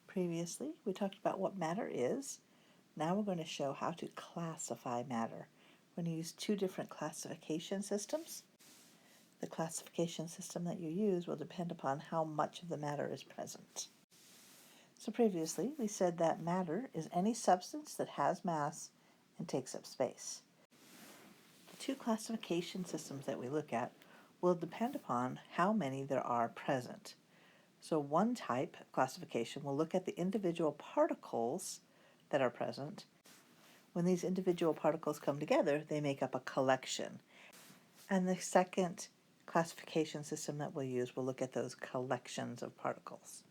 Previously, we talked about what matter is. Now we're going to show how to classify matter. We're going to use two different classification systems. The classification system that you use will depend upon how much of the matter is present. So previously, we said that matter is any substance that has mass and takes up space. The two classification systems that we look at will depend upon how many there are present. So one type of classification will look at the individual particles that are present. When these individual particles come together, they make up a collection. And the second classification system that we'll use will look at those collections of particles.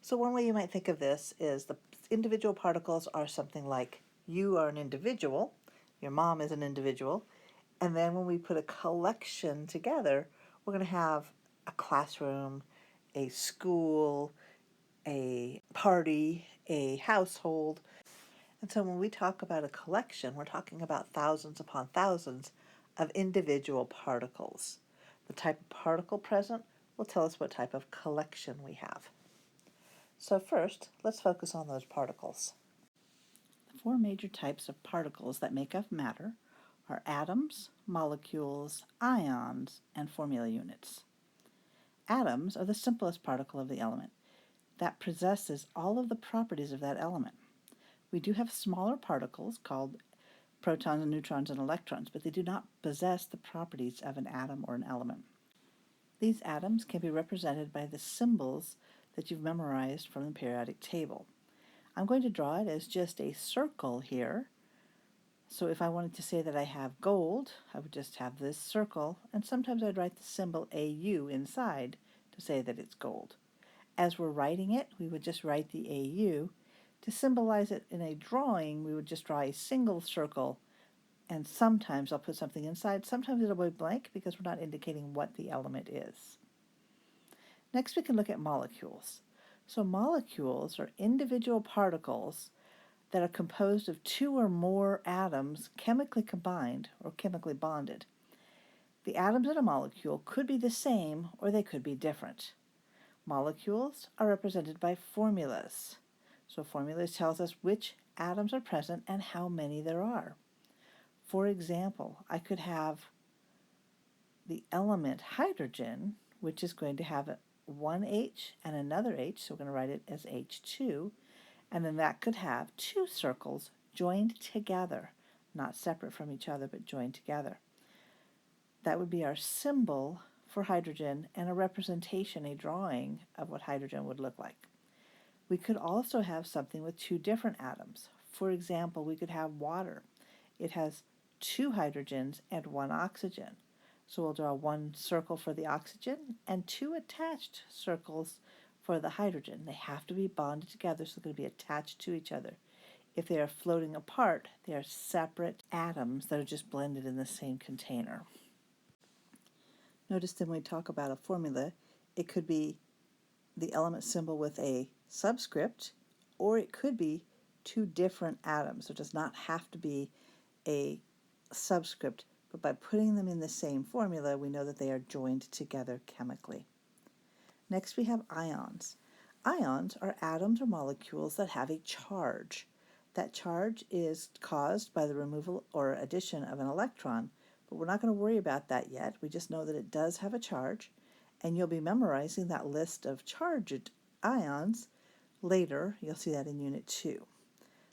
So one way you might think of this is the individual particles are something like you are an individual, your mom is an individual, and then when we put a collection together, we're going to have a classroom, a school, a party, a household. And so when we talk about a collection, we're talking about thousands upon thousands of individual particles. The type of particle present will tell us what type of collection we have. So first, let's focus on those particles. The four major types of particles that make up matter are atoms, molecules, ions, and formula units. Atoms are the simplest particle of the element that possesses all of the properties of that element. We do have smaller particles called protons and neutrons and electrons, but they do not possess the properties of an atom or an element. These atoms can be represented by the symbols that you've memorized from the periodic table. I'm going to draw it as just a circle here. So if I wanted to say that I have gold, I would just have this circle, and sometimes I'd write the symbol AU inside to say that it's gold. As we're writing it, we would just write the AU. To symbolize it in a drawing, we would just draw a single circle, and sometimes I'll put something inside. Sometimes it'll be blank because we're not indicating what the element is. Next, we can look at molecules. So molecules are individual particles that are composed of two or more atoms chemically combined or chemically bonded. The atoms in a molecule could be the same or they could be different. Molecules are represented by formulas. So formulas tells us which atoms are present and how many there are. For example, I could have the element hydrogen, which is going to have one H and another H, so we're going to write it as H2, and then that could have two circles joined together, not separate from each other, but joined together. That would be our symbol for hydrogen and a representation, a drawing of what hydrogen would look like. We could also have something with two different atoms. For example, we could have water. It has two hydrogens and one oxygen. So we'll draw one circle for the oxygen and two attached circles for the hydrogen. They have to be bonded together, so they're going to be attached to each other. If they are floating apart, they are separate atoms that are just blended in the same container. Notice then when we talk about a formula, it could be the element symbol with a subscript, or it could be two different atoms. So it does not have to be a subscript, but by putting them in the same formula, we know that they are joined together chemically. Next we have ions. Ions are atoms or molecules that have a charge. That charge is caused by the removal or addition of an electron, but we're not going to worry about that yet. We just know that it does have a charge, and you'll be memorizing that list of charged ions later. You'll see that in Unit 2.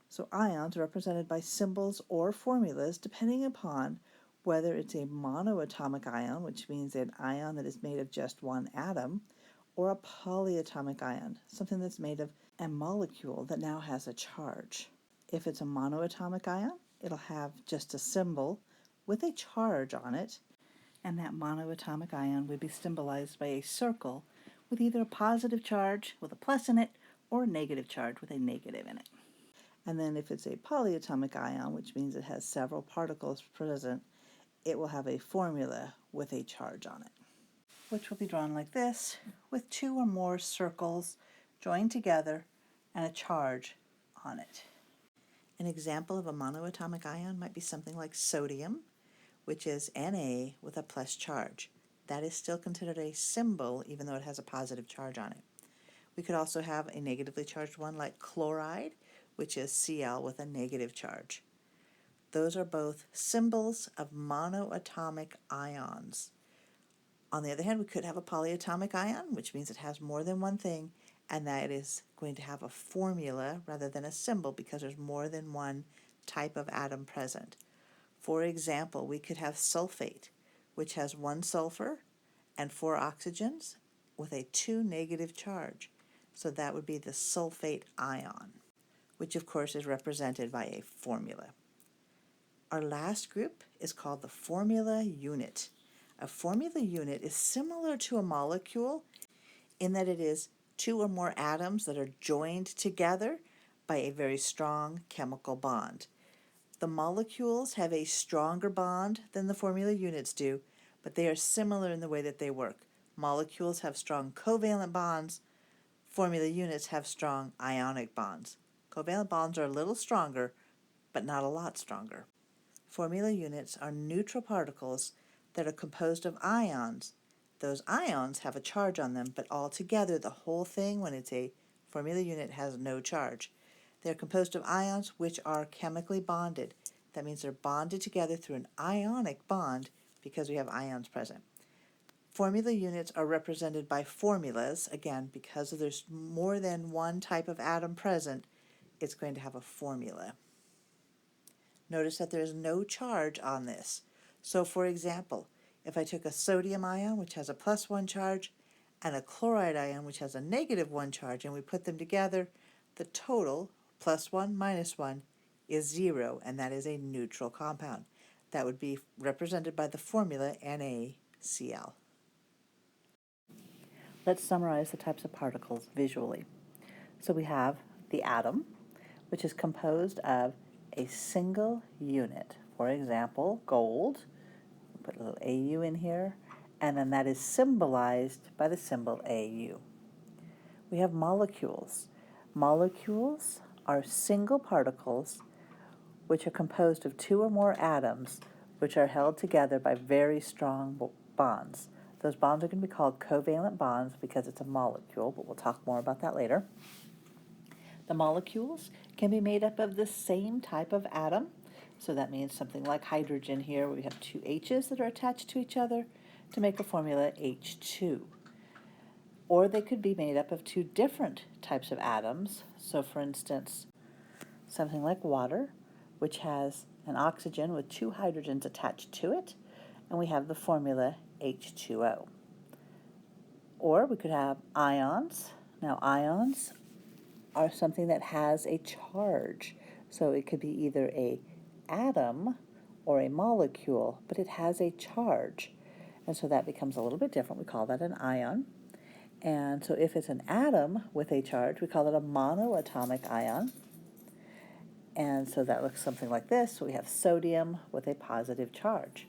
So ions are represented by symbols or formulas depending upon whether it's a monoatomic ion, which means an ion that is made of just one atom, or a polyatomic ion, something that's made of a molecule that now has a charge. If it's a monoatomic ion, it'll have just a symbol with a charge on it, and that monoatomic ion would be symbolized by a circle with either a positive charge with a plus in it or a negative charge with a negative in it. And then if it's a polyatomic ion, which means it has several particles present, it will have a formula with a charge on it, which will be drawn like this, with two or more circles joined together and a charge on it. An example of a monoatomic ion might be something like sodium, which is Na with a plus charge. That is still considered a symbol even though it has a positive charge on it. We could also have a negatively charged one like chloride, which is Cl with a negative charge. Those are both symbols of monoatomic ions. On the other hand, we could have a polyatomic ion, which means it has more than one thing, and that is going to have a formula rather than a symbol because there's more than one type of atom present. For example, we could have sulfate, which has one sulfur and 4 oxygens with a 2 negative charge. So that would be the sulfate ion, which of course is represented by a formula. Our last group is called the formula unit. A formula unit is similar to a molecule in that it is 2 or more atoms that are joined together by a very strong chemical bond. The molecules have a stronger bond than the formula units do, but they are similar in the way that they work. Molecules have strong covalent bonds. Formula units have strong ionic bonds. Covalent bonds are a little stronger, but not a lot stronger. Formula units are neutral particles that are composed of ions. Those ions have a charge on them, but altogether the whole thing, when it's a formula unit, has no charge. They're composed of ions which are chemically bonded. That means they're bonded together through an ionic bond because we have ions present. Formula units are represented by formulas. Again, because there's more than one type of atom present, it's going to have a formula. Notice that there's no charge on this. So for example, if I took a sodium ion, which has a +1 charge, and a chloride ion, which has a -1 charge, and we put them together, the total, +1 - 1, is 0, and that is a neutral compound. That would be represented by the formula NaCl. Let's summarize the types of particles visually. So we have the atom, which is composed of a single unit. For example, gold. Put a little AU in here, and then that is symbolized by the symbol AU. We have molecules. Molecules are single particles which are composed of 2 or more atoms which are held together by very strong bonds. Those bonds are going to be called covalent bonds because it's a molecule, but we'll talk more about that later. The molecules can be made up of the same type of atom. So that means something like hydrogen here, where we have 2 H's that are attached to each other to make a formula H2. Or they could be made up of 2 different types of atoms. So for instance, something like water, which has an oxygen with 2 hydrogens attached to it, and we have the formula H2O. Or we could have ions. Now ions are something that has a charge. So it could be either an atom or a molecule, but it has a charge. And so that becomes a little bit different. We call that an ion. And so if it's an atom with a charge, we call it a monoatomic ion. And so that looks something like this. So we have sodium with a positive charge.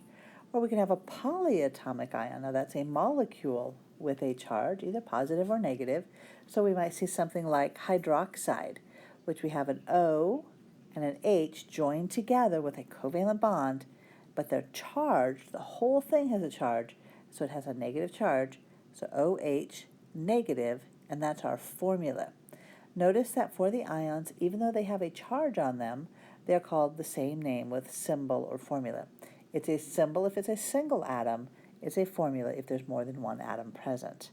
Or we can have a polyatomic ion. Now that's a molecule with a charge, either positive or negative. So we might see something like hydroxide, which we have an O and an H joined together with a covalent bond, but they're charged. The whole thing has a charge, so it has a negative charge. So OH negative, and that's our formula. Notice that for the ions, even though they have a charge on them, they're called the same name with symbol or formula. It's a symbol if it's a single atom. It's a formula if there's more than one atom present.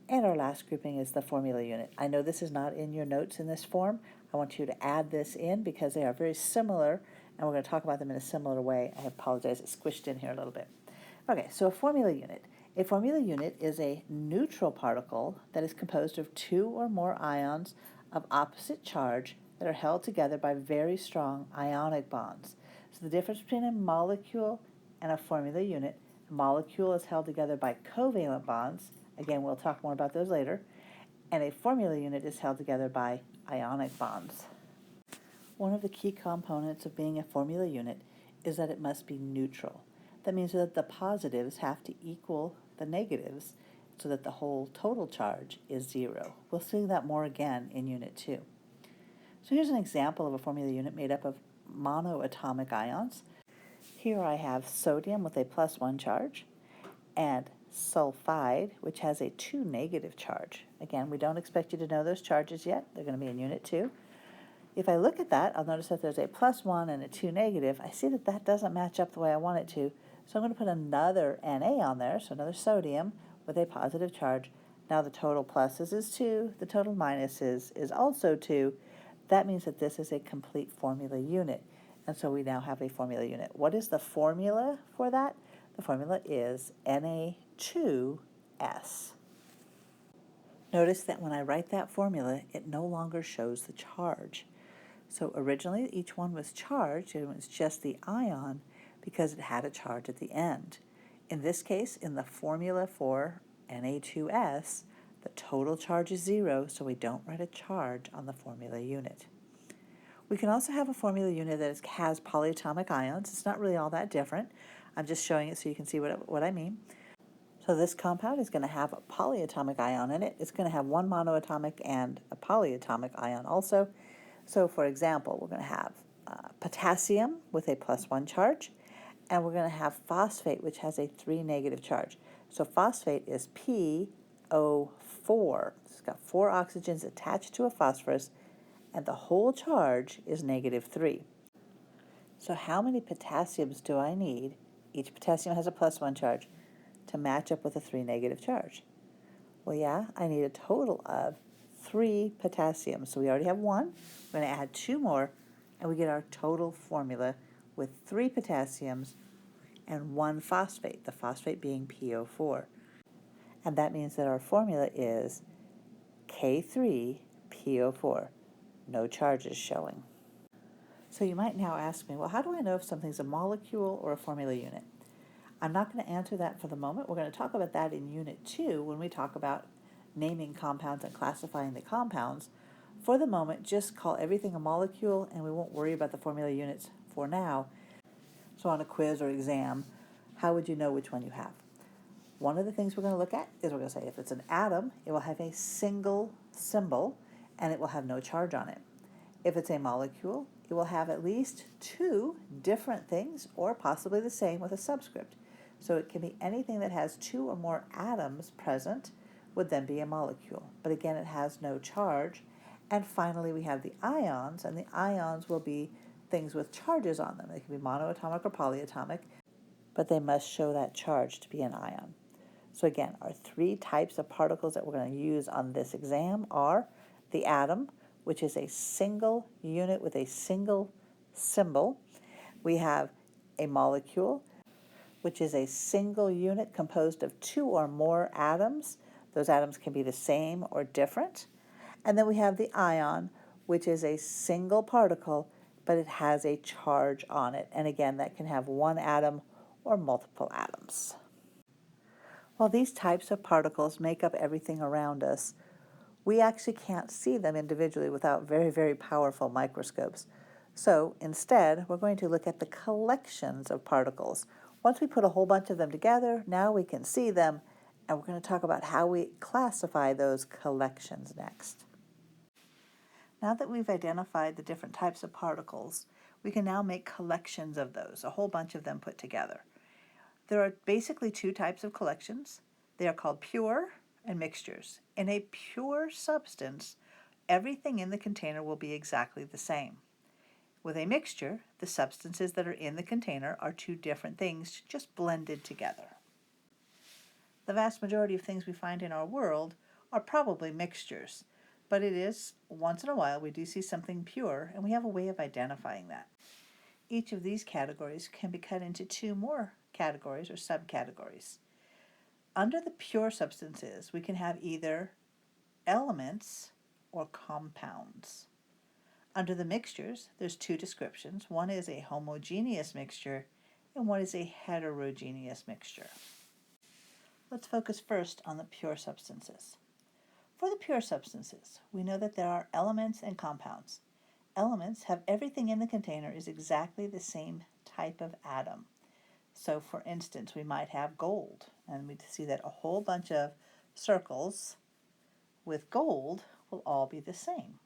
And our last grouping is the formula unit. I know this is not in your notes in this form. I want you to add this in because they are very similar, and we're going to talk about them in a similar way. I apologize, it's squished in here a little bit. Okay, so a formula unit. A formula unit is a neutral particle that is composed of 2 or more ions of opposite charge that are held together by very strong ionic bonds. So the difference between a molecule and a formula unit: a molecule is held together by covalent bonds. Again, we'll talk more about those later. And a formula unit is held together by ionic bonds. One of the key components of being a formula unit is that it must be neutral. That means that the positives have to equal the negatives so that the whole total charge is 0. We'll see that more again in Unit 2. So here's an example of a formula unit made up of monoatomic ions. Here I have sodium with a +1 charge and sulfide, which has a 2 negative charge. Again, we don't expect you to know those charges yet. They're going to be in Unit 2. If I look at that, I'll notice that there's a +1 and a 2 negative. I see that that doesn't match up the way I want it to, so I'm going to put another Na on there, so another sodium with a positive charge. Now the total pluses is 2, the total minuses is also 2. That means that this is a complete formula unit, and so we now have a formula unit. What is the formula for that? The formula is Na2S. Notice that when I write that formula, it no longer shows the charge. So originally each one was charged, and it was just the ion because it had a charge at the end. In this case, in the formula for Na2S, the total charge is 0, so we don't write a charge on the formula unit. We can also have a formula unit that has polyatomic ions. It's not really all that different. I'm just showing it so you can see what I mean. So this compound is going to have a polyatomic ion in it. It's going to have one monoatomic and a polyatomic ion also. So for example, we're going to have potassium with a +1 charge, and we're going to have phosphate, which has a 3 negative charge. So phosphate is p004. It's got 4 oxygens attached to a phosphorus, and the whole charge is -3. So how many potassiums do I need? Each potassium has a +1 charge to match up with a 3 negative charge. Well, yeah, I need a total of 3 potassiums. So we already have 1. We're going to add 2 more, and we get our total formula with 3 potassiums and 1 phosphate, the phosphate being p004. And that means that our formula is K3PO4. No charges showing. So you might now ask me, well, how do I know if something's a molecule or a formula unit? I'm not going to answer that for the moment. We're going to talk about that in Unit 2 when we talk about naming compounds and classifying the compounds. For the moment, just call everything a molecule, and we won't worry about the formula units for now. So on a quiz or exam, how would you know which one you have? One of the things we're going to look at is we're going to say if it's an atom, it will have a single symbol, and it will have no charge on it. If it's a molecule, it will have at least 2 different things, or possibly the same with a subscript. So it can be anything that has 2 or more atoms present would then be a molecule. But again, it has no charge. And finally, we have the ions, and the ions will be things with charges on them. They can be monoatomic or polyatomic, but they must show that charge to be an ion. So again, our 3 types of particles that we're going to use on this exam are the atom, which is a single unit with a single symbol. We have a molecule, which is a single unit composed of 2 or more atoms. Those atoms can be the same or different. And then we have the ion, which is a single particle, but it has a charge on it. And again, that can have 1 atom or multiple atoms. While these types of particles make up everything around us, we actually can't see them individually without very, very powerful microscopes. So instead, we're going to look at the collections of particles. Once we put a whole bunch of them together, now we can see them, and we're going to talk about how we classify those collections next. Now that we've identified the different types of particles, we can now make collections of those, a whole bunch of them put together. There are basically 2 types of collections. They are called pure and mixtures. In a pure substance, everything in the container will be exactly the same. With a mixture, the substances that are in the container are 2 different things just blended together. The vast majority of things we find in our world are probably mixtures, but it is, once in a while, we do see something pure, and we have a way of identifying that. Each of these categories can be cut into 2 more categories or subcategories. Under the pure substances, we can have either elements or compounds. Under the mixtures, there's 2 descriptions. One is a homogeneous mixture, and one is a heterogeneous mixture. Let's focus first on the pure substances. For the pure substances, we know that there are elements and compounds. Elements have everything in the container is exactly the same type of atom. So for instance, we might have gold, and we see that a whole bunch of circles with gold will all be the same.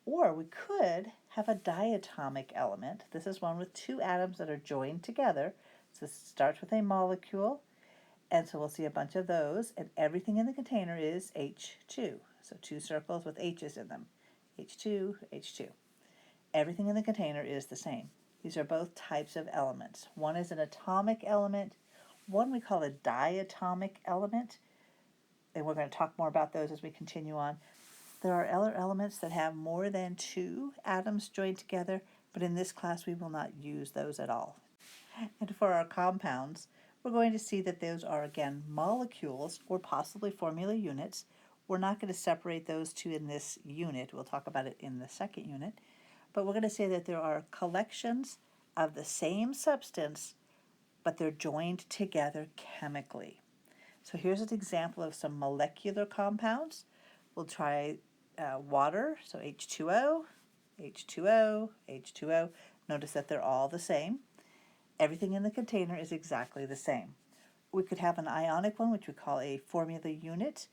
Or we could have a diatomic element. This is one with 2 atoms that are joined together. So this starts with a molecule, And so we'll see a bunch of those, and everything in the container is H2. So 2 circles with H's in them. H2, H2. Everything in the container is the same. These are both types of elements. One is an atomic element, one we call a diatomic element, and we're going to talk more about those as we continue on. There are other elements that have more than 2 atoms joined together, but in this class we will not use those at all. And for our compounds, we're going to see that those are, again, molecules or possibly formula units. We're not going to separate those two in this unit. We'll talk about it in the second unit. But we're going to say that there are collections of the same substance, but they're joined together chemically. So here's an example of some molecular compounds. We'll try water, so H2O, H2O, H2O. Notice that they're all the same. Everything in the container is exactly the same. We could have an ionic one, which we call a formula unit,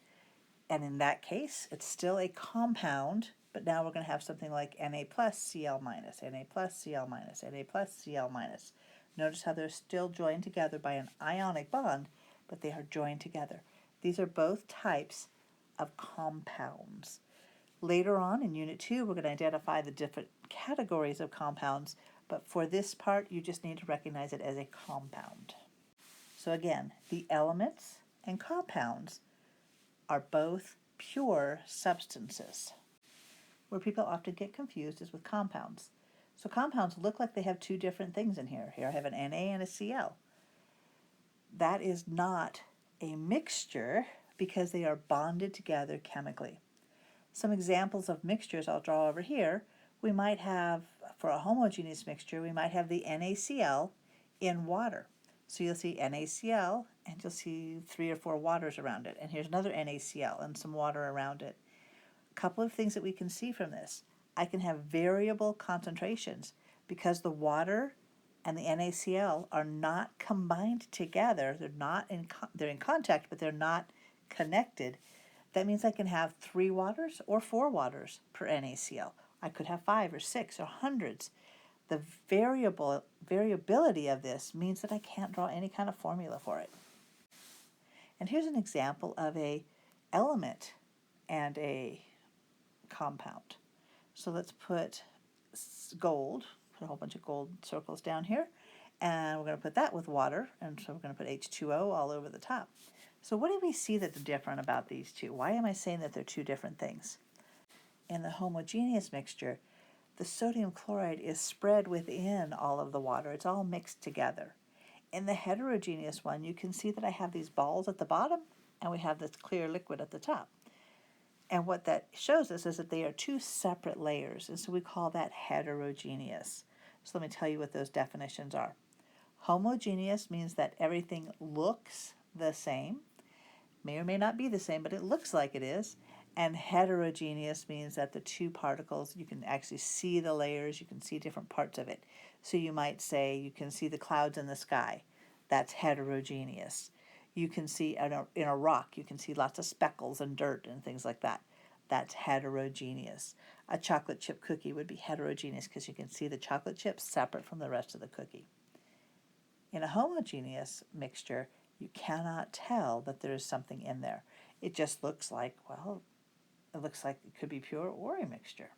and in that case, it's still a compound, but now we're going to have something like Na plus Cl minus, Na plus Cl minus, Na plus Cl minus. Notice how they're still joined together by an ionic bond, but they are joined together. These are both types of compounds. Later on in Unit 2, we're going to identify the different categories of compounds, but for this part, you just need to recognize it as a compound. So again, the elements and compounds are both pure substances. Where people often get confused is with compounds. So compounds look like they have 2 different things in here. Here I have an Na and a Cl. That is not a mixture because they are bonded together chemically. Some examples of mixtures I'll draw over here. We might have, for a homogeneous mixture, we might have the NaCl in water. So you'll see NaCl, and you'll see 3 or 4 waters around it. And here's another NaCl and some water around it. A couple of things that we can see from this. I can have variable concentrations because the water and the NaCl are not combined together. They're in contact, but they're not connected. That means I can have 3 waters or 4 waters per NaCl. I could have 5 or 6 or hundreds. The variability of this means that I can't draw any kind of formula for it. And here's an example of a element and a compound. So let's put gold, put a whole bunch of gold circles down here, and we're going to put that with water, and so we're going to put H2O all over the top. So what do we see that's different about these two? Why am I saying that they're 2 different things? In the homogeneous mixture, the sodium chloride is spread within all of the water. It's all mixed together. In the heterogeneous one, you can see that I have these balls at the bottom, and we have this clear liquid at the top. And what that shows us is that they are 2 separate layers, and so we call that heterogeneous. So let me tell you what those definitions are. Homogeneous means that everything looks the same, may or may not be the same, but it looks like it is. And heterogeneous means that the 2 particles, you can actually see the layers, you can see different parts of it. So you might say you can see the clouds in the sky. That's heterogeneous. You can see in a rock, you can see lots of speckles and dirt and things like that. That's heterogeneous. A chocolate chip cookie would be heterogeneous because you can see the chocolate chips separate from the rest of the cookie. In a homogeneous mixture, you cannot tell that there is something in there. It just looks like, well, it looks like it could be pure or a mixture.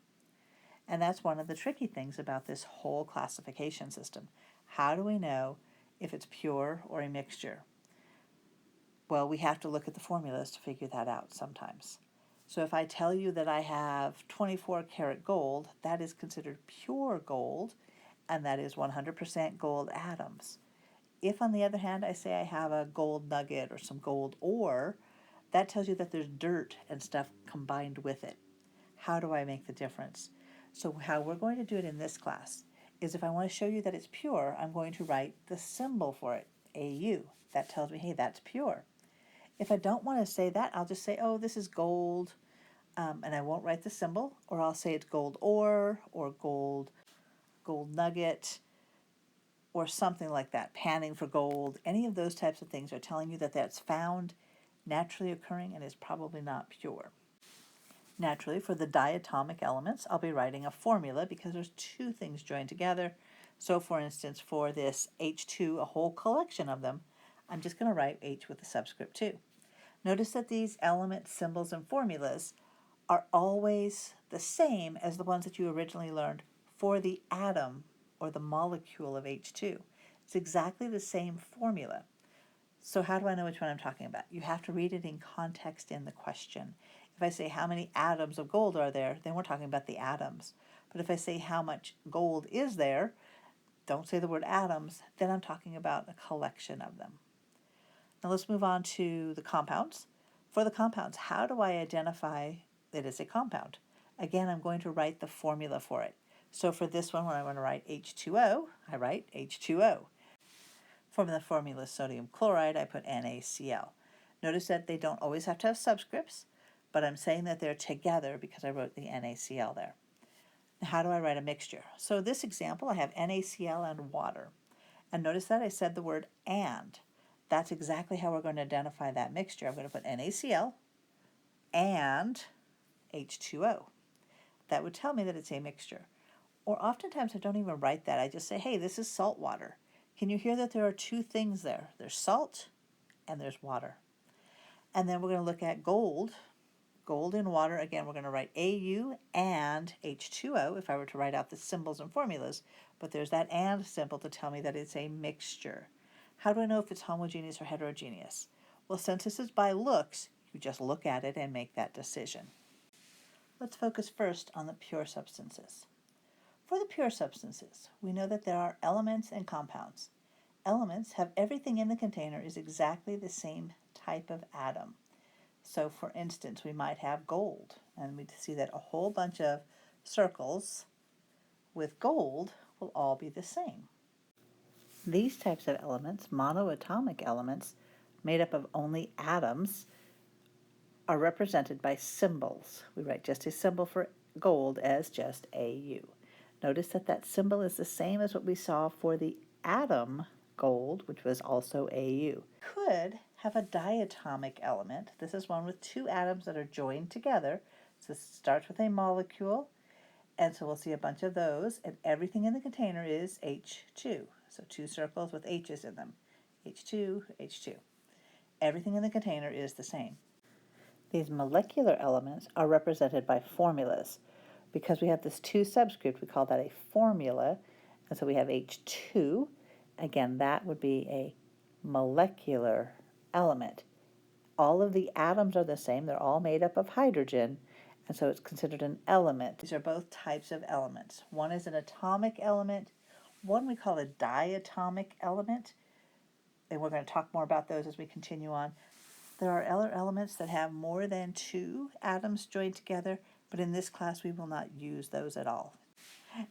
And that's one of the tricky things about this whole classification system. How do we know if it's pure or a mixture? Well, we have to look at the formulas to figure that out sometimes. So if I tell you that I have 24 karat gold, that is considered pure gold, and that is 100% gold atoms. If, on the other hand, I say I have a gold nugget or some gold ore, that tells you that there's dirt and stuff combined with it. How do I make the difference? So how we're going to do it in this class is if I want to show you that it's pure, I'm going to write the symbol for it, Au. That tells me, hey, that's pure. If I don't want to say that, I'll just say, oh, this is gold, and I won't write the symbol, or I'll say it's gold ore or gold nugget or something like that, panning for gold. Any of those types of things are telling you that that's found, naturally occurring, and is probably not pure. Naturally, for the diatomic elements, I'll be writing a formula because there's 2 things joined together. So for instance, for this H2, a whole collection of them, I'm just going to write H with a subscript 2. Notice that these element symbols and formulas are always the same as the ones that you originally learned for the atom or the molecule of H2. It's exactly the same formula. So how do I know which one I'm talking about? You have to read it in context in the question. If I say how many atoms of gold are there, then we're talking about the atoms. But if I say how much gold is there, don't say the word atoms, then I'm talking about a collection of them. Now let's move on to the compounds. For the compounds, how do I identify it as a compound? Again, I'm going to write the formula for it. So for this one, when I want to write H2O, I write H2O. For the formula sodium chloride, I put NaCl. Notice that they don't always have to have subscripts, but I'm saying that they're together because I wrote the NaCl there. Now, how do I write a mixture? So this example, I have NaCl and water. And notice that I said the word and. That's exactly how we're going to identify that mixture. I'm going to put NaCl and H2O. That would tell me that it's a mixture. Or oftentimes I don't even write that. I just say, hey, this is salt water. Can you hear that there are two things there? There's salt and there's water. And then we're going to look at gold. Gold in water, again, we're going to write Au and H2O if I were to write out the symbols and formulas. But there's that and symbol to tell me that it's a mixture. How do I know if it's homogeneous or heterogeneous? Well, since this is by looks, you just look at it and make that decision. Let's focus first on the pure substances. For the pure substances, we know that there are elements and compounds. Elements have everything in the container is exactly the same type of atom. So for instance, we might have gold, and we see that a whole bunch of circles with gold will all be the same. These types of elements, monoatomic elements, made up of only atoms, are represented by symbols. We write just a symbol for gold as just Au. Notice that that symbol is the same as what we saw for the atom gold, which was also Au. Could have a diatomic element. This is one with two atoms that are joined together. So this starts with a molecule, and so we'll see a bunch of those, and everything in the container is H2. So two circles with H's in them. H2, H2. Everything in the container is the same. These molecular elements are represented by formulas. Because we have this 2 subscript, we call that a formula, and so we have H2. Again, that would be a molecular element. All of the atoms are the same. They're all made up of hydrogen, and so it's considered an element. These are both types of elements. One is an atomic element. One we call a diatomic element, and we're going to talk more about those as we continue on. There are other elements that have more than 2 atoms joined together, but in this class we will not use those at all.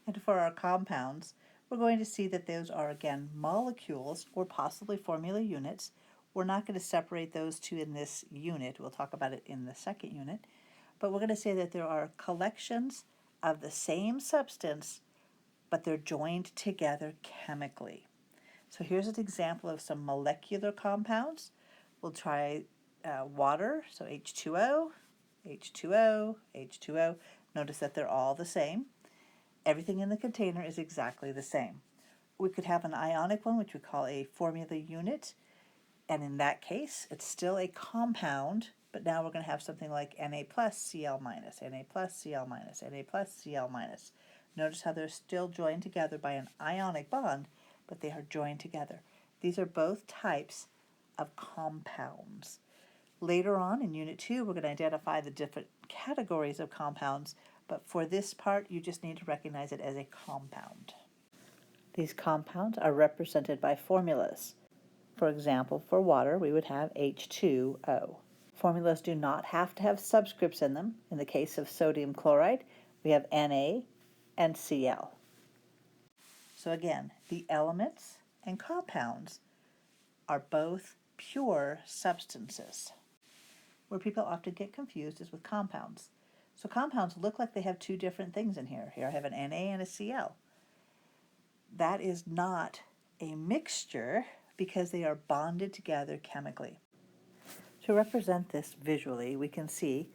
And for our compounds, we're going to see that those are, again, molecules or possibly formula units. We're not going to separate those two in this unit. We'll talk about it in the second unit. But we're going to say that there are collections of the same substance, but they're joined together chemically. So here's an example of some molecular compounds. We'll try water, so H2O, H2O, H2O. Notice that they're all the same. Everything in the container is exactly the same. We could have an ionic one, which we call a formula unit, and in that case, it's still a compound, but now we're going to have something like Na plus Cl minus, Na plus Cl minus, Na plus Cl minus. Notice how they're still joined together by an ionic bond, but they are joined together. These are both types of compounds. Later on in Unit 2, we're going to identify the different categories of compounds, but for this part, you just need to recognize it as a compound. These compounds are represented by formulas. For example, for water, we would have H2O. Formulas do not have to have subscripts in them. In the case of sodium chloride, we have Na and Cl. So again, the elements and compounds are both pure substances. Where people often get confused is with compounds. So compounds look like they have 2 different things in here. Here I have an Na and a Cl. That is not a mixture because they are bonded together chemically. To represent this visually, we can see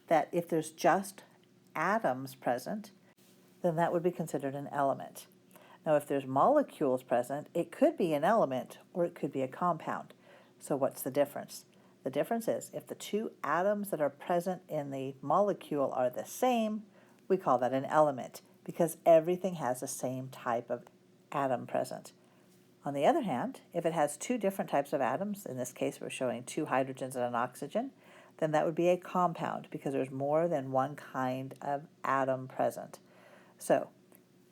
that if there's just atoms present, then that would be considered an element. Now, if there's molecules present, it could be an element or it could be a compound. So what's the difference? The difference is if the two atoms that are present in the molecule are the same, we call that an element because everything has the same type of atom present. On the other hand, if it has two different types of atoms, in this case we're showing two hydrogens and an oxygen, then that would be a compound because there's more than one kind of atom present. So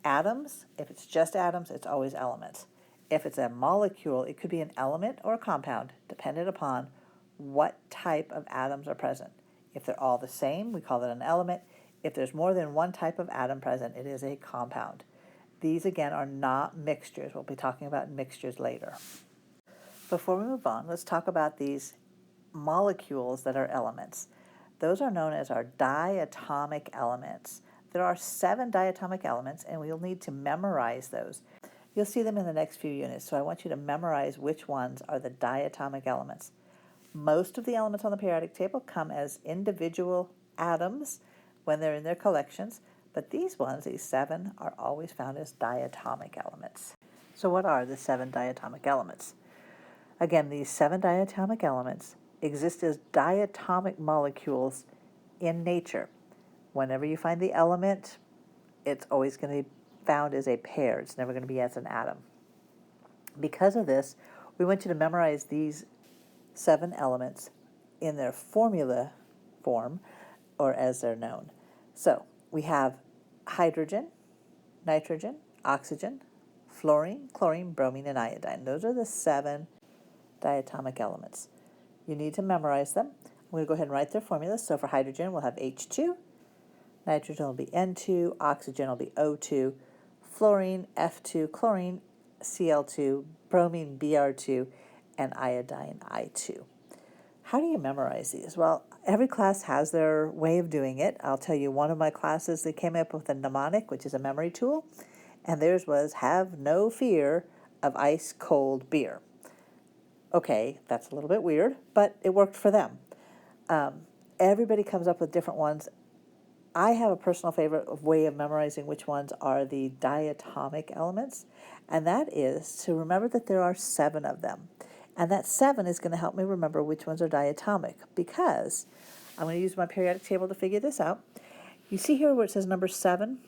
atoms, if it's just atoms, it's always elements. If it's a molecule, it could be an element or a compound, dependent upon what type of atoms are present. If they're all the same, we call it an element. If there's more than one type of atom present, it is a compound. These, again, are not mixtures. We'll be talking about mixtures later. Before we move on, let's talk about these molecules that are elements. Those are known as our diatomic elements. There are 7 diatomic elements, and we'll need to memorize those. You'll see them in the next few units, so I want you to memorize which ones are the diatomic elements. Most of the elements on the periodic table come as individual atoms when they're in their collections, but these ones, these 7, are always found as diatomic elements. So what are the 7 diatomic elements? Again, these 7 diatomic elements exist as diatomic molecules in nature. Whenever you find the element, it's always going to be found as a pair. It's never going to be as an atom. Because of this, we want you to memorize these 7 elements in their formula form, or as they're known. So we have hydrogen, nitrogen, oxygen, fluorine, chlorine, bromine, and iodine. Those are the 7 diatomic elements. You need to memorize them. I'm going to go ahead and write their formulas. So for hydrogen, we'll have H2, nitrogen will be N2, oxygen will be O2, fluorine, F2, chlorine, Cl2, bromine, Br2, and iodine, I2. How do you memorize these? Well, every class has their way of doing it. I'll tell you, one of my classes, they came up with a mnemonic, which is a memory tool, and theirs was, have no fear of ice-cold beer. Okay, that's a little bit weird, but it worked for them. Everybody comes up with different ones. I have a personal favorite way of memorizing which ones are the diatomic elements, and that is to remember that there are 7 of them. And that 7 is going to help me remember which ones are diatomic, because I'm going to use my periodic table to figure this out. You see here where it says number 7?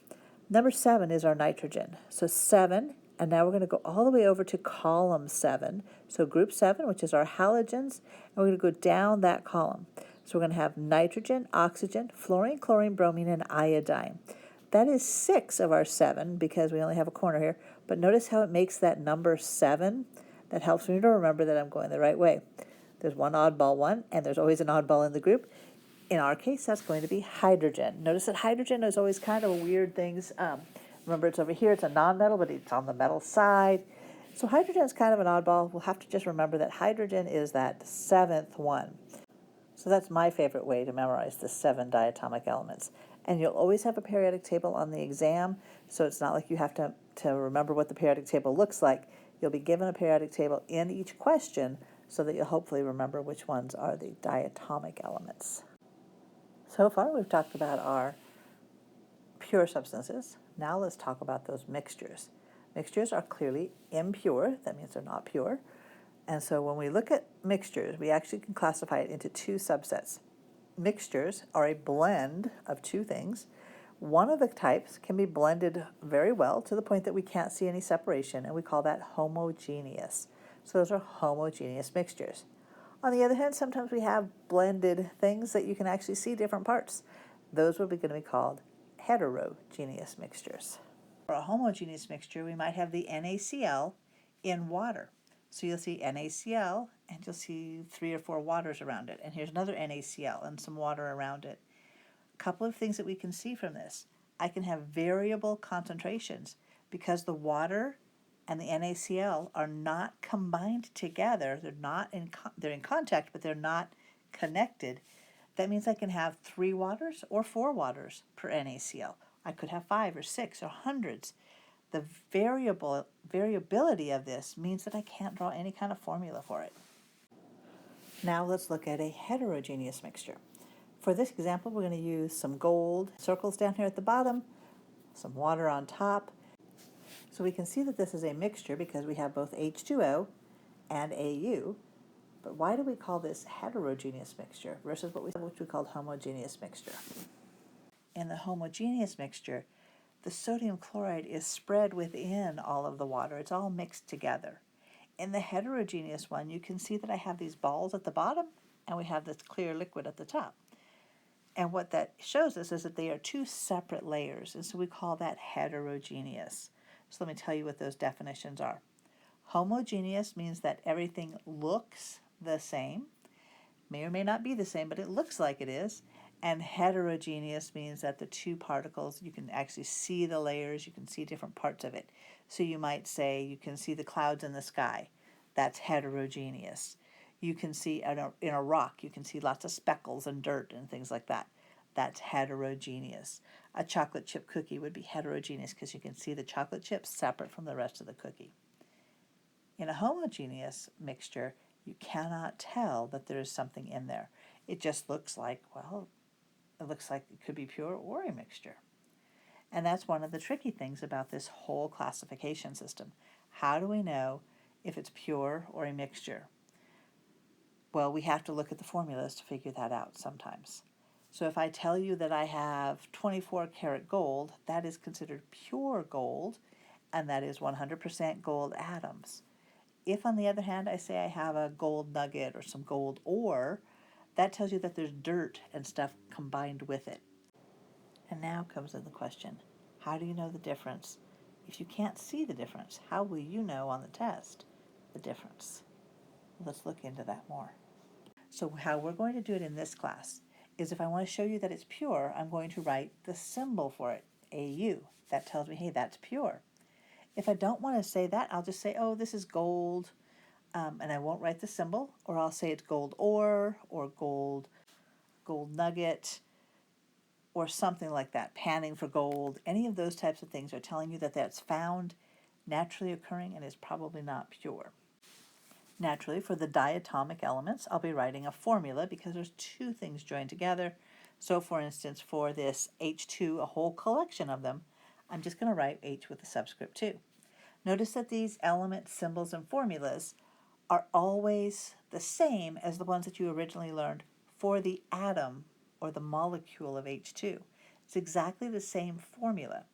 Number 7 is our nitrogen. So 7, and now we're going to go all the way over to column 7. So group 7, which is our halogens, and we're going to go down that column. So we're going to have nitrogen, oxygen, fluorine, chlorine, bromine, and iodine. That is 6 of our 7 because we only have a corner here. But notice how it makes that number 7. That helps me to remember that I'm going the right way. There's one oddball one, and there's always an oddball in the group. In our case, that's going to be hydrogen. Notice that hydrogen is always kind of a weird thing. Remember, it's over here. It's a nonmetal, but it's on the metal side. So hydrogen is kind of an oddball. We'll have to just remember that hydrogen is that 7th one. So that's my favorite way to memorize the 7 diatomic elements. And you'll always have a periodic table on the exam, so it's not like you have to remember what the periodic table looks like. You'll be given a periodic table in each question so that you'll hopefully remember which ones are the diatomic elements. So far, we've talked about our pure substances. Now let's talk about those mixtures. Mixtures are clearly impure. That means they're not pure. And so when we look at mixtures, we actually can classify it into 2 subsets. Mixtures are a blend of 2 things. One of the types can be blended very well to the point that we can't see any separation, and we call that homogeneous. So those are homogeneous mixtures. On the other hand, sometimes we have blended things that you can actually see different parts. Those would be going to be called heterogeneous mixtures. For a homogeneous mixture, we might have the NaCl in water. So you'll see NaCl, and you'll see 3 or 4 waters around it. And here's another NaCl and some water around it. A couple of things that we can see from this. I can have variable concentrations because the water and the NaCl are not combined together. They're in contact, but they're not connected. That means I can have 3 waters or 4 waters per NaCl. I could have 5 or 6 or hundreds. The variability of this means that I can't draw any kind of formula for it. Now let's look at a heterogeneous mixture. For this example, we're going to use some gold circles down here at the bottom, some water on top. So we can see that this is a mixture because we have both H2O and AU. But why do we call this heterogeneous mixture versus which we called homogeneous mixture? In the homogeneous mixture, the sodium chloride is spread within all of the water. It's all mixed together. In the heterogeneous one, you can see that I have these balls at the bottom and we have this clear liquid at the top. And what that shows us is that they are two separate layers, and so we call that heterogeneous. So let me tell you what those definitions are. Homogeneous means that everything looks the same, may or may not be the same, but it looks like it is. And heterogeneous means that the two particles, you can actually see the layers, you can see different parts of it. So you might say you can see the clouds in the sky. That's heterogeneous. You can see in a rock, you can see lots of speckles and dirt and things like that. That's heterogeneous. A chocolate chip cookie would be heterogeneous because you can see the chocolate chips separate from the rest of the cookie. In a homogeneous mixture, you cannot tell that there is something in there. It just looks like, well, it looks like it could be pure or a mixture. And that's one of the tricky things about this whole classification system. How do we know if it's pure or a mixture? Well, we have to look at the formulas to figure that out sometimes. So if I tell you that I have 24 karat gold, that is considered pure gold, and that is 100% gold atoms. If, on the other hand, I say I have a gold nugget or some gold ore, that tells you that there's dirt and stuff combined with it. And now comes in the question, how do you know the difference? If you can't see the difference, how will you know on the test the difference? Let's look into that more. So how we're going to do it in this class is if I want to show you that it's pure, I'm going to write the symbol for it, AU. That tells me, hey, that's pure. If I don't want to say that, I'll just say, oh, this is gold, and I won't write the symbol, or I'll say it's gold ore or gold nugget or something like that, panning for gold. Any of those types of things are telling you that that's found, naturally occurring, and is probably not pure. Naturally, for the diatomic elements, I'll be writing a formula because there's two things joined together. So for instance, for this H2, a whole collection of them, I'm just going to write H with a subscript 2. Notice that these element symbols and formulas are always the same as the ones that you originally learned for the atom or the molecule of H2. It's exactly the same formula.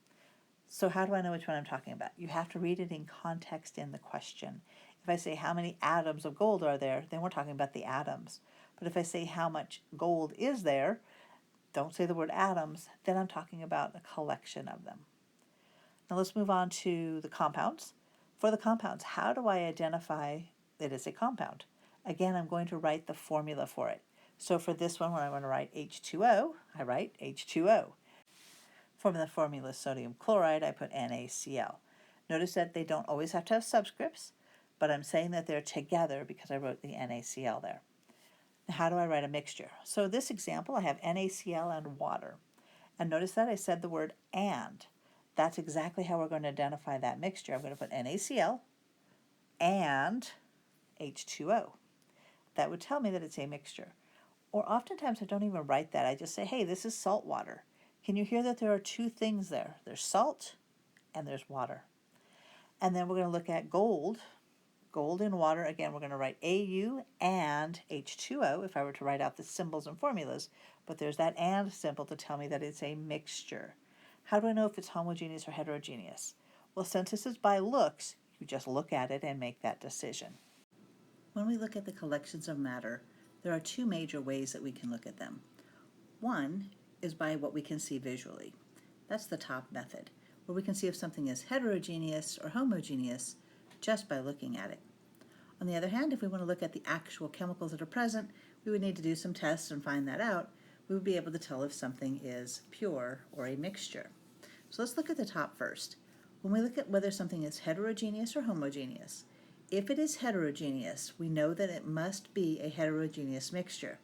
So how do I know which one I'm talking about? You have to read it in context in the question. If I say how many atoms of gold are there, then we're talking about the atoms. But if I say how much gold is there, don't say the word atoms, then I'm talking about a collection of them. Now let's move on to the compounds. For the compounds, how do I identify that it's a compound? Again, I'm going to write the formula for it. So for this one, when I want to write H2O, I write H2O. For the formula sodium chloride, I put NaCl. Notice that they don't always have to have subscripts, but I'm saying that they're together because I wrote the NaCl there. Now, how do I write a mixture? So this example, I have NaCl and water. And notice that I said the word and. That's exactly how we're going to identify that mixture. I'm going to put NaCl and H2O. That would tell me that it's a mixture. Or oftentimes I don't even write that. I just say, hey, this is salt water. Can you hear that there are two things there? There's salt and there's water. And then we're going to look at gold. Gold in water, again, we're going to write AU and H2O if I were to write out the symbols and formulas. But there's that and symbol to tell me that it's a mixture. How do I know if it's homogeneous or heterogeneous? Well, since this is by looks, you just look at it and make that decision. When we look at the collections of matter, there are two major ways that we can look at them. One is by what we can see visually. That's the top method, where we can see if something is heterogeneous or homogeneous just by looking at it. On the other hand, if we want to look at the actual chemicals that are present, we would need to do some tests and find that out. We would be able to tell if something is pure or a mixture. So let's look at the top first. When we look at whether something is heterogeneous or homogeneous, if it is heterogeneous, we know that it must be a heterogeneous mixture.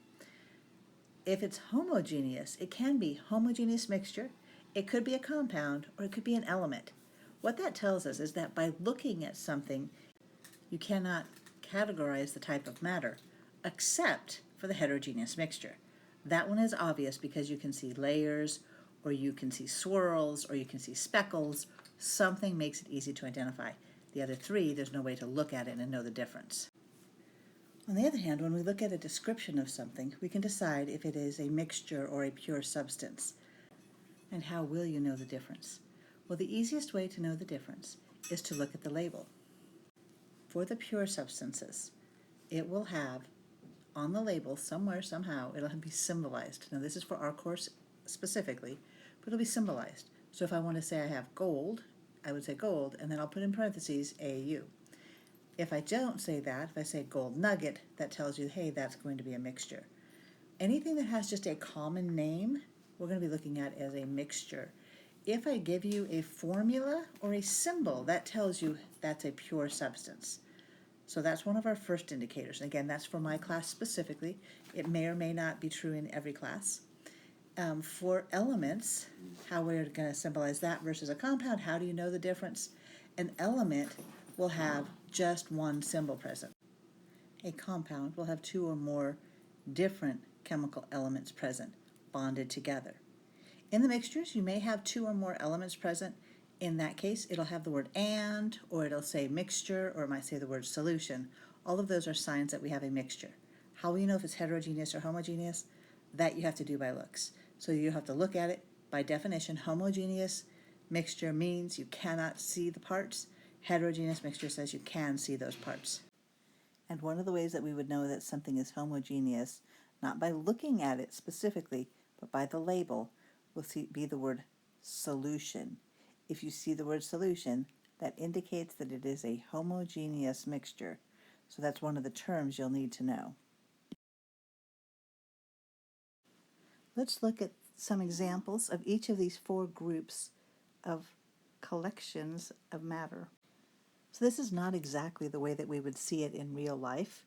If it's homogeneous, it can be homogeneous mixture, it could be a compound, or it could be an element. What that tells us is that by looking at something, you cannot categorize the type of matter, except for the heterogeneous mixture. That one is obvious because you can see layers, or you can see swirls, or you can see speckles. Something makes it easy to identify. The other three, there's no way to look at it and know the difference. On the other hand, when we look at a description of something, we can decide if it is a mixture or a pure substance. And how will you know the difference? Well, the easiest way to know the difference is to look at the label. For the pure substances, it will have on the label somewhere, somehow, it'll be symbolized. Now this is for our course specifically, but it'll be symbolized. So if I want to say I have gold, I would say gold, and then I'll put in parentheses AU. If I don't say that, if I say gold nugget, that tells you, hey, that's going to be a mixture. Anything that has just a common name, we're going to be looking at as a mixture. If I give you a formula or a symbol, that tells you that's a pure substance. So that's one of our first indicators. And again, that's for my class specifically. It may or may not be true in every class. For elements, how we're going to symbolize that versus a compound, how do you know the difference? An element will have just one symbol present. A compound will have two or more different chemical elements present, bonded together. In the mixtures, you may have two or more elements present. In that case, it'll have the word and, or it'll say mixture, or it might say the word solution. All of those are signs that we have a mixture. How will you know if it's heterogeneous or homogeneous? That you have to do by looks. So you have to look at it. By definition, homogeneous mixture means you cannot see the parts. Heterogeneous mixture says you can see those parts. And one of the ways that we would know that something is homogeneous, not by looking at it specifically, but by the label, will be the word solution. If you see the word solution, that indicates that it is a homogeneous mixture. So that's one of the terms you'll need to know. Let's look at some examples of each of these four groups of collections of matter. So this is not exactly the way that we would see it in real life.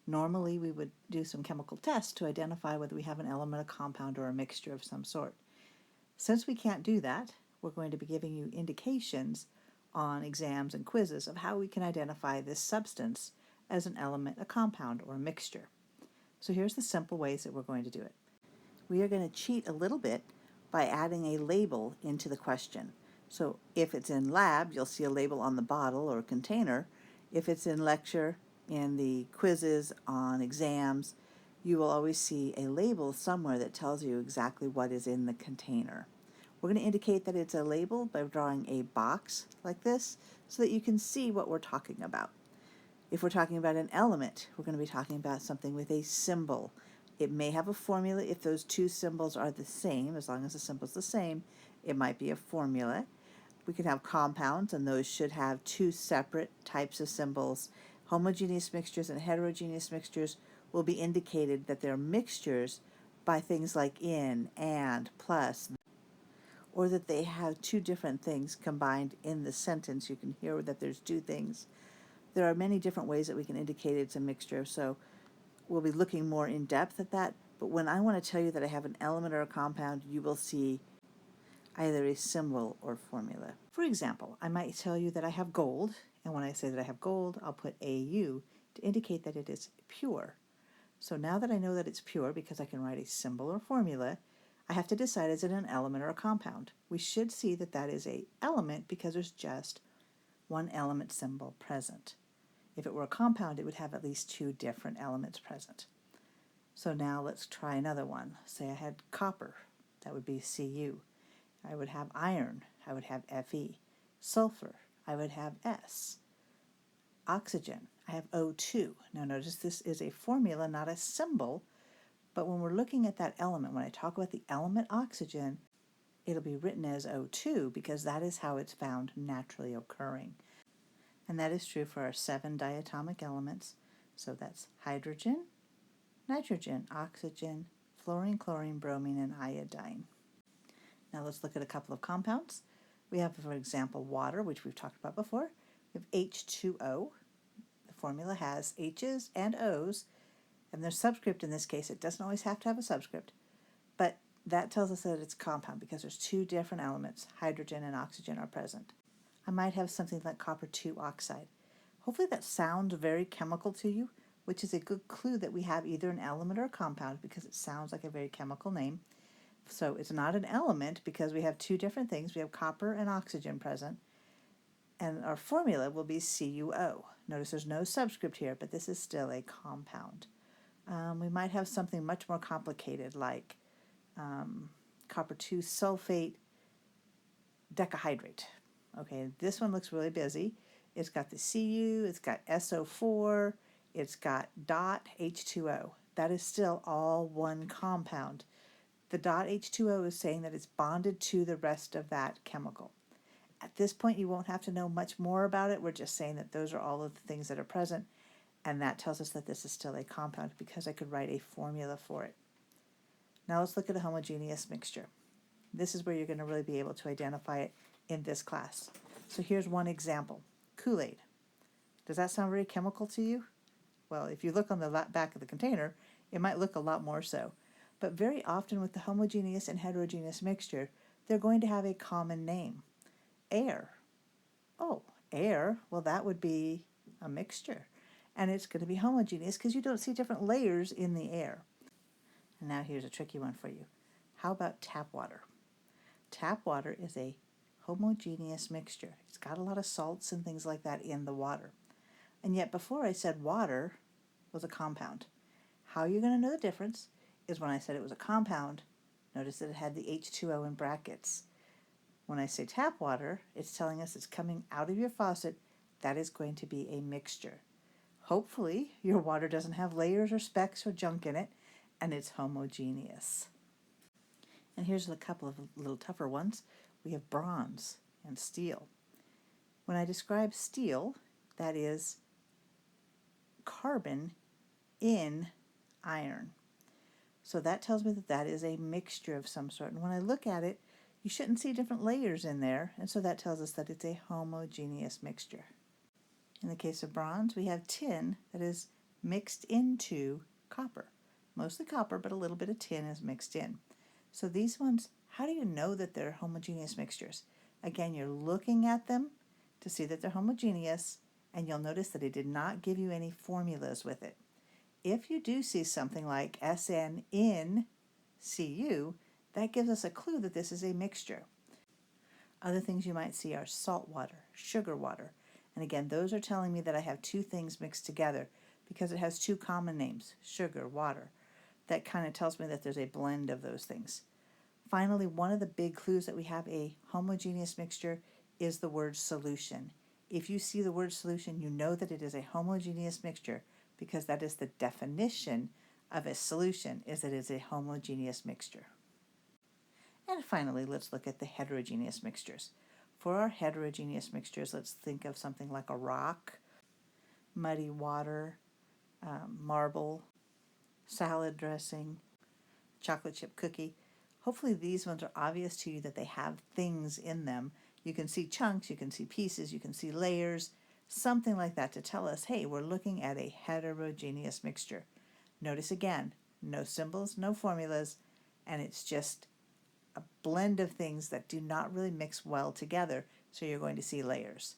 Normally we would do some chemical tests to identify whether we have an element, a compound, or a mixture of some sort. Since we can't do that, we're going to be giving you indications on exams and quizzes of how we can identify this substance as an element, a compound, or a mixture. So here's the simple ways that we're going to do it. We are going to cheat a little bit by adding a label into the question. So if it's in lab, you'll see a label on the bottle or container. If it's in lecture, in the quizzes, on exams, you will always see a label somewhere that tells you exactly what is in the container. We're going to indicate that it's a label by drawing a box like this so that you can see what we're talking about. If we're talking about an element, we're going to be talking about something with a symbol. It may have a formula if those two symbols are the same. As long as the symbol's the same, it might be a formula. We can have compounds, and those should have two separate types of symbols. Homogeneous mixtures and heterogeneous mixtures will be indicated that they're mixtures by things like in, and, plus, or that they have two different things combined in the sentence. You can hear that there's two things. There are many different ways that we can indicate it's a mixture, so we'll be looking more in depth at that. But when I want to tell you that I have an element or a compound, you will see either a symbol or formula. For example, I might tell you that I have gold, and when I say that I have gold, I'll put AU to indicate that it is pure. So now that I know that it's pure, because I can write a symbol or formula, I have to decide is it an element or a compound. We should see that that is an element because there's just one element symbol present. If it were a compound, it would have at least two different elements present. So now let's try another one. Say I had copper, that would be Cu. I would have iron, I would have Fe. Sulfur, I would have S. Oxygen, I have O2. Now notice this is a formula, not a symbol, but when we're looking at that element, when I talk about the element oxygen, it'll be written as O2 because that is how it's found naturally occurring. And that is true for our 7 diatomic elements. So that's hydrogen, nitrogen, oxygen, fluorine, chlorine, bromine, and iodine. Now let's look at a couple of compounds. We have, for example, water, which we've talked about before. We have H2O. The formula has H's and O's, and there's subscript in this case. It doesn't always have to have a subscript, but that tells us that it's a compound because there's two different elements, hydrogen and oxygen, are present. I might have something like copper 2 oxide. Hopefully that sounds very chemical to you, which is a good clue that we have either an element or a compound because it sounds like a very chemical name. So it's not an element because we have two different things. We have copper and oxygen present. And our formula will be CuO. Notice there's no subscript here, but this is still a compound. We might have something much more complicated like copper 2 sulfate decahydrate. Okay, this one looks really busy. It's got the Cu, it's got SO4, it's got dot H2O. That is still all one compound. The dot H2O is saying that it's bonded to the rest of that chemical. At this point, you won't have to know much more about it. We're just saying that those are all of the things that are present, and that tells us that this is still a compound because I could write a formula for it. Now let's look at a homogeneous mixture. This is where you're going to really be able to identify it in this class. So here's one example, Kool-Aid. Does that sound very chemical to you? Well, if you look on the back of the container, it might look a lot more so. But very often with the homogeneous and heterogeneous mixture, they're going to have a common name. Air. Oh, air, well that would be a mixture. And it's going to be homogeneous because you don't see different layers in the air. And now here's a tricky one for you. How about tap water? Tap water is a homogeneous mixture. It's got a lot of salts and things like that in the water. And yet before I said water was a compound. How you're going to know the difference is when I said it was a compound, notice that it had the H2O in brackets. When I say tap water, it's telling us it's coming out of your faucet. That is going to be a mixture. Hopefully, your water doesn't have layers or specks or junk in it, and it's homogeneous. And here's a couple of little tougher ones. We have bronze and steel. When I describe steel, that is carbon in iron. So that tells me that that is a mixture of some sort. And when I look at it, you shouldn't see different layers in there, and so that tells us that it's a homogeneous mixture. In the case of bronze, we have tin that is mixed into copper. Mostly copper, but a little bit of tin is mixed in. So these ones, how do you know that they're homogeneous mixtures? Again, you're looking at them to see that they're homogeneous, and you'll notice that it did not give you any formulas with it. If you do see something like SN in Cu, that gives us a clue that this is a mixture. Other things you might see are salt water, sugar water, and again, those are telling me that I have two things mixed together because it has two common names, sugar, water. That kind of tells me that there's a blend of those things. Finally, one of the big clues that we have a homogeneous mixture is the word solution. If you see the word solution, you know that it is a homogeneous mixture because that is the definition of a solution, is that it is a homogeneous mixture. And finally, let's look at the heterogeneous mixtures. For our heterogeneous mixtures, let's think of something like a rock, muddy water, marble, salad dressing, chocolate chip cookie. Hopefully these ones are obvious to you that they have things in them. You can see chunks, you can see pieces, you can see layers, something like that to tell us, hey, we're looking at a heterogeneous mixture. Notice again, no symbols, no formulas, and it's just a blend of things that do not really mix well together, so you're going to see layers.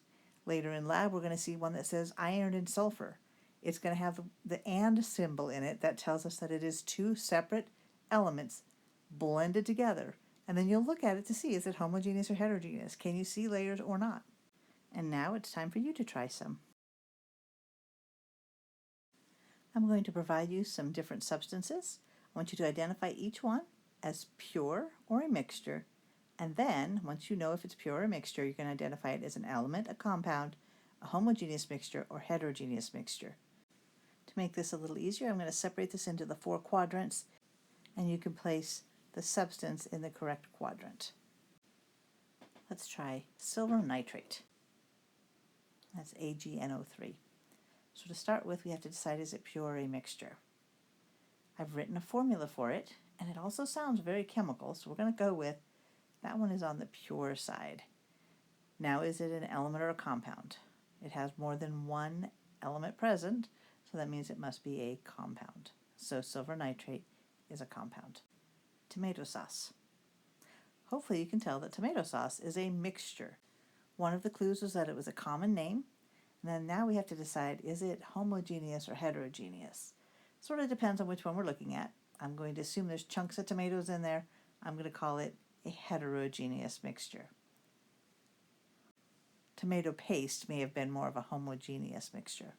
Later in lab, we're going to see one that says iron and sulfur. It's going to have the and symbol in it that tells us that it is two separate elements blended together. And then you'll look at it to see, is it homogeneous or heterogeneous? Can you see layers or not? And now it's time for you to try some. I'm going to provide you some different substances. I want you to identify each one as pure or a mixture, and then once you know if it's pure or a mixture, you can identify it as an element, a compound, a homogeneous mixture, or heterogeneous mixture. To make this a little easier, I'm going to separate this into the 4 quadrants, and you can place the substance in the correct quadrant. Let's try silver nitrate. That's AgNO3. So to start with, we have to decide, is it pure or a mixture? I've written a formula for it, and it also sounds very chemical, so we're going to go with that one is on the pure side. Now, is it an element or a compound? It has more than one element present, so that means it must be a compound. So silver nitrate is a compound. Tomato sauce. Hopefully you can tell that tomato sauce is a mixture. One of the clues was that it was a common name, and then now we have to decide, is it homogeneous or heterogeneous? Sort of depends on which one we're looking at. I'm going to assume there's chunks of tomatoes in there. I'm going to call it a heterogeneous mixture. Tomato paste may have been more of a homogeneous mixture.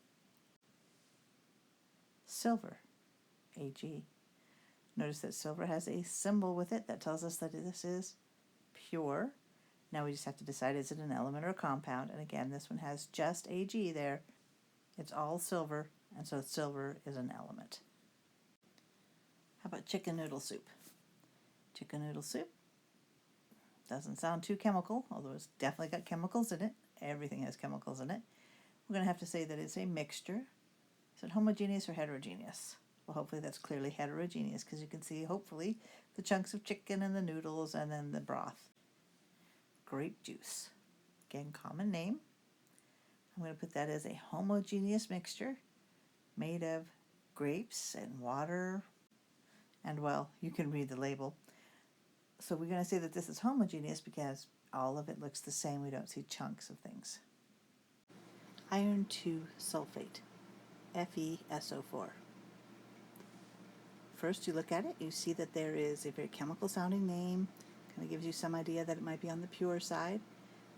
Silver, Ag. Notice that silver has a symbol with it that tells us that this is pure. Now we just have to decide, is it an element or a compound? And again, this one has just Ag there. It's all silver, and so silver is an element. How about chicken noodle soup? Chicken noodle soup doesn't sound too chemical, although it's definitely got chemicals in it. Everything has chemicals in it. We're going to have to say that it's a mixture. Is it homogeneous or heterogeneous? Well, hopefully that's clearly heterogeneous because you can see, hopefully, the chunks of chicken and the noodles and then the broth. Grape juice. Again, common name. I'm going to put that as a homogeneous mixture made of grapes and water. And, well, you can read the label. So we're going to say that this is homogeneous because all of it looks the same. We don't see chunks of things. Iron 2 sulfate, FeSO4. First you look at it, you see that there is a very chemical sounding name. Kind of gives you some idea that it might be on the pure side.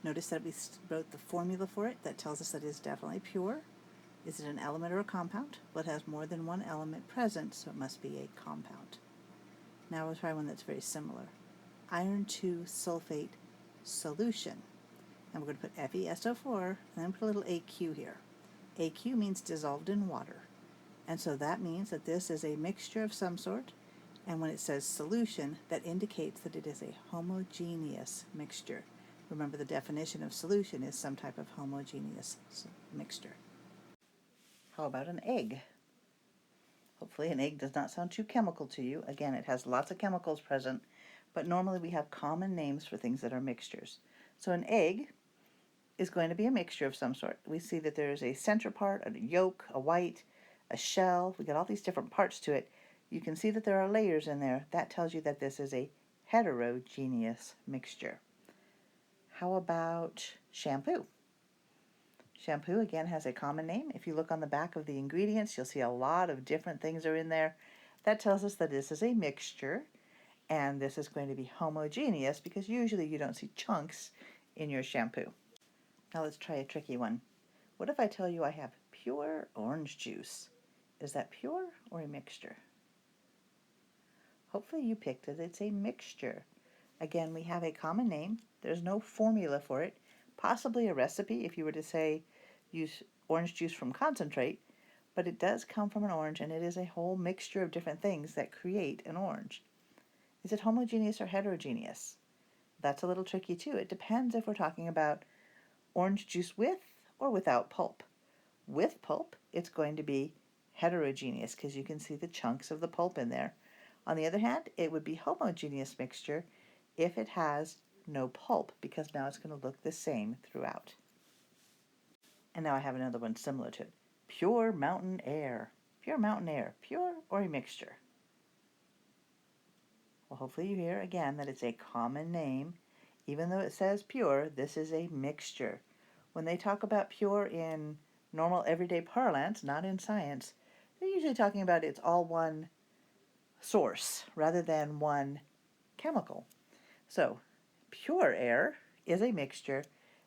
Notice that we wrote the formula for it that tells us that it is definitely pure. Is it an element or a compound? Well, it has more than one element present, so it must be a compound. Now we'll try one that's very similar. Iron 2 sulfate solution. And we're going to put FeSO4 and then put a little AQ here. AQ means dissolved in water. And so that means that this is a mixture of some sort. And when it says solution, that indicates that it is a homogeneous mixture. Remember, the definition of solution is some type of homogeneous mixture. How about an egg? Hopefully an egg does not sound too chemical to you. Again, it has lots of chemicals present, but normally we have common names for things that are mixtures. So an egg is going to be a mixture of some sort. We see that there's a center part, a yolk, a white, a shell. We got all these different parts to it. You can see that there are layers in there. That tells you that this is a heterogeneous mixture. How about shampoo? Shampoo, again, has a common name. If you look on the back of the ingredients, you'll see a lot of different things are in there. That tells us that this is a mixture, and this is going to be homogeneous because usually you don't see chunks in your shampoo. Now let's try a tricky one. What if I tell you I have pure orange juice? Is that pure or a mixture? Hopefully you picked it. It's a mixture. Again, we have a common name. There's no formula for it. Possibly a recipe if you were to say use orange juice from concentrate, but it does come from an orange, and it is a whole mixture of different things that create an orange. Is it homogeneous or heterogeneous? That's a little tricky too. It depends if we're talking about orange juice with or without pulp. With pulp, it's going to be heterogeneous because you can see the chunks of the pulp in there. On the other hand, it would be homogeneous mixture if it has no pulp, because now it's going to look the same throughout. And now I have another one similar to it. Pure mountain air. Pure mountain air. Pure or a mixture? Well, hopefully you hear again that it's a common name. Even though it says pure, this is a mixture. When they talk about pure in normal everyday parlance, not in science, they're usually talking about it's all one source rather than one chemical. So, pure air is a mixture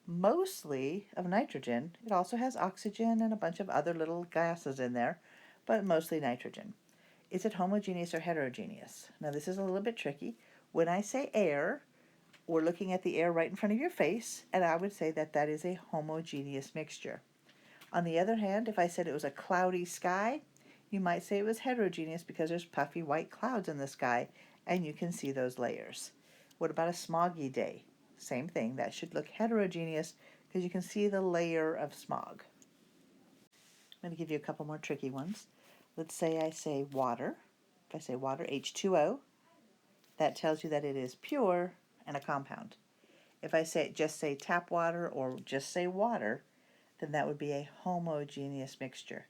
mostly of nitrogen. It also has oxygen and a bunch of other little gases in there, but mostly nitrogen. Is it homogeneous or heterogeneous? Now this is a little bit tricky. When I say air, we're looking at the air right in front of your face, and I would say that that is a homogeneous mixture. On the other hand, if I said it was a cloudy sky, you might say it was heterogeneous because there's puffy white clouds in the sky, and you can see those layers. What about a smoggy day? Same thing. That should look heterogeneous because you can see the layer of smog. I'm going to give you a couple more tricky ones. Let's say I say water. If I say water, H2O, that tells you that it is pure and a compound. If I just say tap water or just say water, then that would be a homogeneous mixture.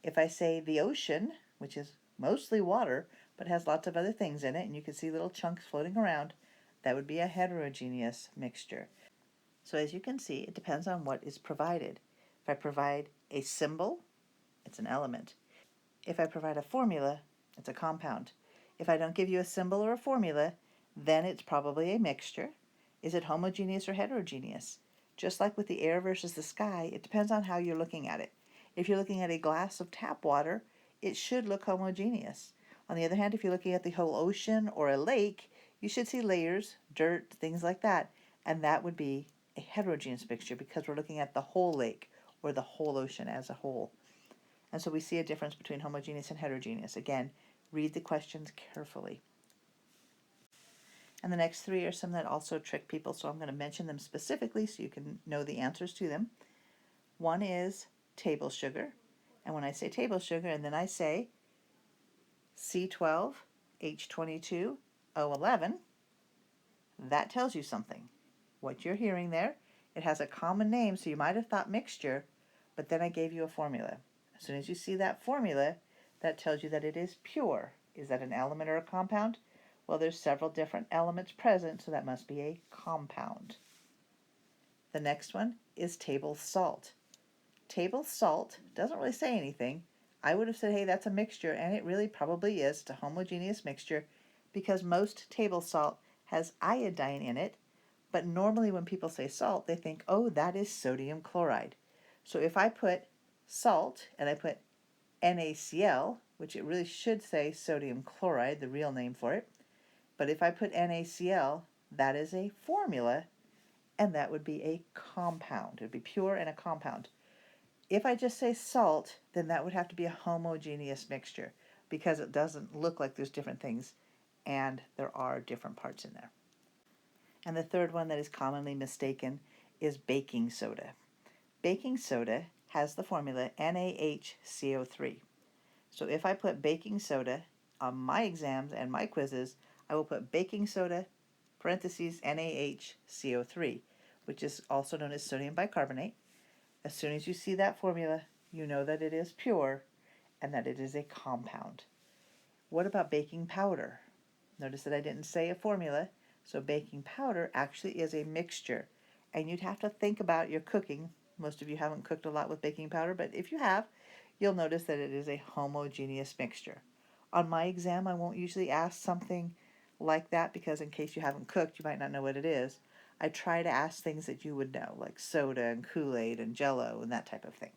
If I say the ocean, which is mostly water but has lots of other things in it, and you can see little chunks floating around, that would be a heterogeneous mixture. So as you can see, it depends on what is provided. If I provide a symbol, it's an element. If I provide a formula, it's a compound. If I don't give you a symbol or a formula, then it's probably a mixture. Is it homogeneous or heterogeneous? Just like with the air versus the sky, it depends on how you're looking at it. If you're looking at a glass of tap water, it should look homogeneous. On the other hand, if you're looking at the whole ocean or a lake, you should see layers, dirt, things like that, and that would be a heterogeneous mixture because we're looking at the whole lake or the whole ocean as a whole. And so we see a difference between homogeneous and heterogeneous. Again, read the questions carefully. And the next three are some that also trick people, so I'm going to mention them specifically so you can know the answers to them. One is table sugar, and when I say table sugar and then I say C12H22O11, that tells you something. What you're hearing there, it has a common name, so you might have thought mixture, but then I gave you a formula. As soon as you see that formula, that tells you that it is pure. Is that an element or a compound? Well, there's several different elements present, so that must be a compound. The next one is table salt. Table salt doesn't really say anything. I would have said, hey, that's a mixture, and it really probably is. It's a homogeneous mixture because most table salt has iodine in it, but normally when people say salt, they think, oh, that is sodium chloride. So if I put salt and I put NaCl, which it really should say sodium chloride, the real name for it, but if I put NaCl, that is a formula, and that would be a compound. It would be pure and a compound. If I just say salt, then that would have to be a homogeneous mixture because it doesn't look like there's different things, and there are different parts in there. And the third one that is commonly mistaken is baking soda. Baking soda has the formula NaHCO3. So if I put baking soda on my exams and my quizzes, I will put baking soda, parentheses, NaHCO3, which is also known as sodium bicarbonate. As soon as you see that formula, you know that it is pure and that it is a compound. What about baking powder? Notice that I didn't say a formula, so baking powder actually is a mixture. And you'd have to think about your cooking. Most of you haven't cooked a lot with baking powder, but if you have, you'll notice that it is a homogeneous mixture. On my exam, I won't usually ask something like that because in case you haven't cooked, you might not know what it is. I try to ask things that you would know, like soda and Kool-Aid and Jell-O and that type of thing.